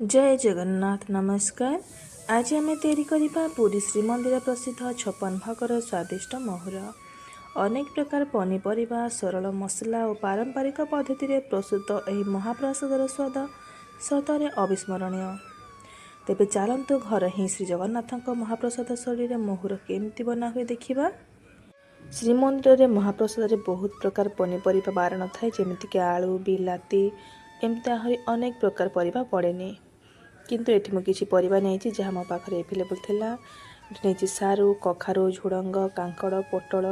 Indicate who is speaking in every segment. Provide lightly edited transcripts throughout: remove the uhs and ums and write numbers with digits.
Speaker 1: जय जगन्नाथ नमस्कार। आज आम तैयारी करबा पुरी श्रीमंदिर प्रसिद्ध छपन भोगर स्वादिष्ट महुरा। अनेक प्रकार पनीपरिया सरल मसला और पारंपरिक पद्धति रे प्रस्तुत यह महाप्रसादर स्वाद सतरे अविस्मरणीय। तेबे चलतु घर ही श्री जगन्नाथ महाप्रसाद शैली रे महुर केमती बना हुए देखिबा। श्रीमंदिर रे महाप्रसाद रे बहुत प्रकार पनीपरिया बारण थाए, जेमितिक आलू बिलाती एमती आहरी अनेक प्रकार परिबा पड़ेनी, किंतु एठी मु किछि परिबा नेछि जहा मो पाखरे अवेलेबल थिला। नेछि सारू कखारू झुडंग कांकड़ पोटल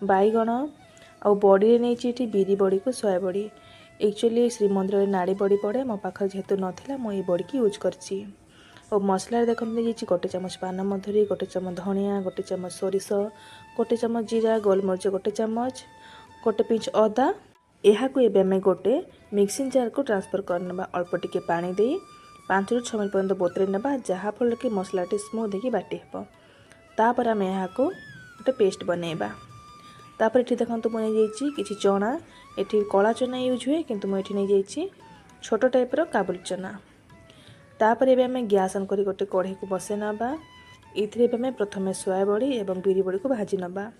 Speaker 1: बैगण आ बड़ी नेछि एठी बिरी बड़ी को सोया बड़ी। एक्चुअली श्रीमंदिर रे नाड़ी बड़ी पड़े, मो पाखरे जेहेतु नथिला मु ए बड़ी की यूज करछि। और मसला देखते नेछि गोटे चामच पान मधुरी, गोटे चामच धनिया, गोटे चामच सोरिष, गोटे चामच जीरा, गोलमरिच गोटे चामच, गोटे पिंच अदा। यहाँ को एबे हमें गोटे मिक्सिंग जार को ट्रांसफर करना। अल्प टिके पानी दे 5 ରୁ 6 मिनट पर्यंत बोतरे ना, जहाँफल कि मसलाटी स्मूथ होगी बाटी हे। तापर आम यहाँ को गोटे पेस्ट बनैबा। तापर ये देखो मुझे किसी चना, ये कला चना यूज हुए, किंतु मुझे नहीं जाइए छोट टाइप्र काबुली चना। तापर एबे आम गैस ऑन करी गोटे कढ़ई को बसई नबा। इथिरे आम प्रथमे सोया बड़ी और बिरी बड़ी को भाजी नबा।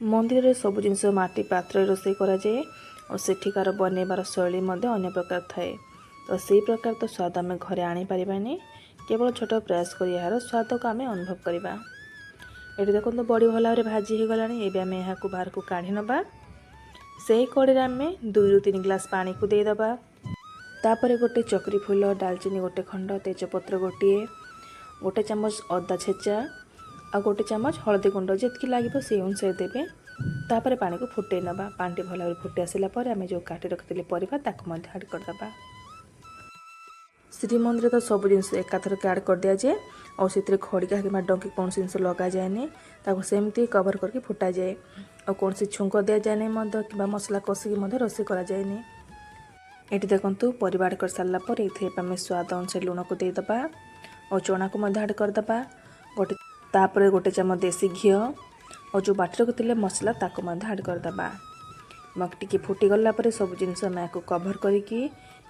Speaker 1: मंदिर रे सब जिनस माटी पात्र रोषे करा जाए और सेठिकार बनैबार शैली अन्य प्रकार थाए। तो से प्रकार तो स्वाद आम घरे आनी पारिबानी, केवल छोट प्रयास कर यार स्वाद को आम अनुभव करवा। ये देखो बड़ी भल भाव भाजी हो गलानी। एबे आम यहाँ को बाहर को काढ़ी नबा। से कड़े आम 2 ରୁ 3 ग्लास पानी को देदबा। तापर गोटे चक्री फूल, डालचीनी गोटे खंड, तेजपत्र गोटे चामच अदा छेचा आ गोटे चामच हलदी गुंड जितकी लगे से अनुसार देवे। तापर पानी को फुटे नबा। पानी भल भाव फुटी आसला आम जो काटी रखी परिबा ताको ऐड करदबा। श्रीमंदिर तो सब जिन एकाथरक ऐड कर दि जाए और से खड़िका कि डंकी कौन जिन लगा जाए, सेमती कवर करके फुटा जाए और कौन छुंक दि जाए कि मसला कषिकी रोषे कर जाए। ये देखो परिवा ऐड कर सारापर ये स्वाद अनुसार लुण को देदबा और चना को ऐड करदबा। गोटे तापर गोटे चामच देसी घी और जो बाटी रखी मसला ताको ऐड करदबा। मग टी फुटी गला सब जिन कवर करके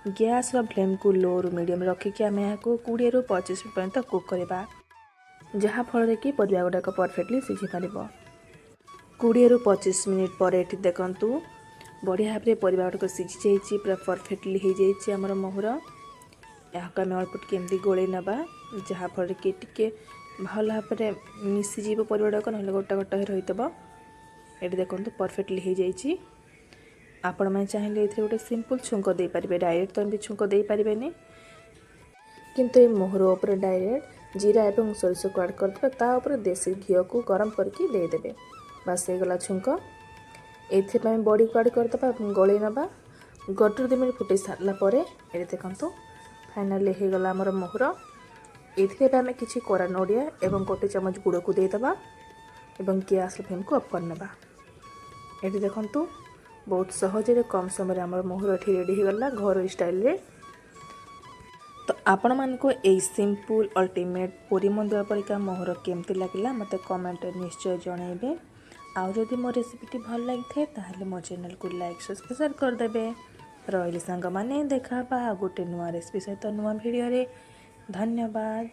Speaker 1: गैस फ्लेम को लो रु मीडियम रखिकी आम यहाँ को 20 ରୁ 25 मिनट पर्यंत कुक करवा, जहाँफल कि परिवा गुड़ाक परफेक्टली सिझी पार। 20 ରୁ 25 मिनट पर ये देखूँ बढ़िया भाव में परिवा गुड़ाक सिझी जाइए, पूरा परफेक्टली हो जाइए आमर महुर। यहाँ को आम अल्प टी एमती गोल नबा, जहाँफल कि टिके भल भाव में मिसीज परिवा गुड़ाक ना गोटा गोटा रही। ये देखो परफेक्टली हो जाइए। आपण मैंने चाहिए ये गोटे सिंपल छुंक दे पारे, डायरेक्ट तो एमती छुंक दे पारे, किंतु ये मोहर उपर डायरेक्ट जीरा और सोरिष को ऐड करदे, तापर देसी घी को गरम करके देदेवे। बास हो गला छुंक। ये बड़ी को ऐड करदे गलई नबा। 1 ରୁ 2 मिनट फुटे सारापर ये देखो फाइनाली हो गला आमर महुर। ये आम कि कोरा नड़िया और गोटे चामच गुड़ को देदबा और गैस फ्लेम को अफ करना। ये देखो बहुत सहजरे कम समय आम महुर रेडी हो गला घर स्टाइल रे। तो आपण मानको ए सिंपल अल्टीमेट पुरी मंदिर परिका महुर केमती लगिला मते कमेंट निश्चय जनइबे। आउ जदि मो रेसिपीटी भल लगी थे ताहले मो चैनल को लाइक सब्सक्राइब कर देबे। रहिली सांग माने देखा बा गोटे नुआ रेसिपी सहित नुआ वीडियो रे। धन्यवाद।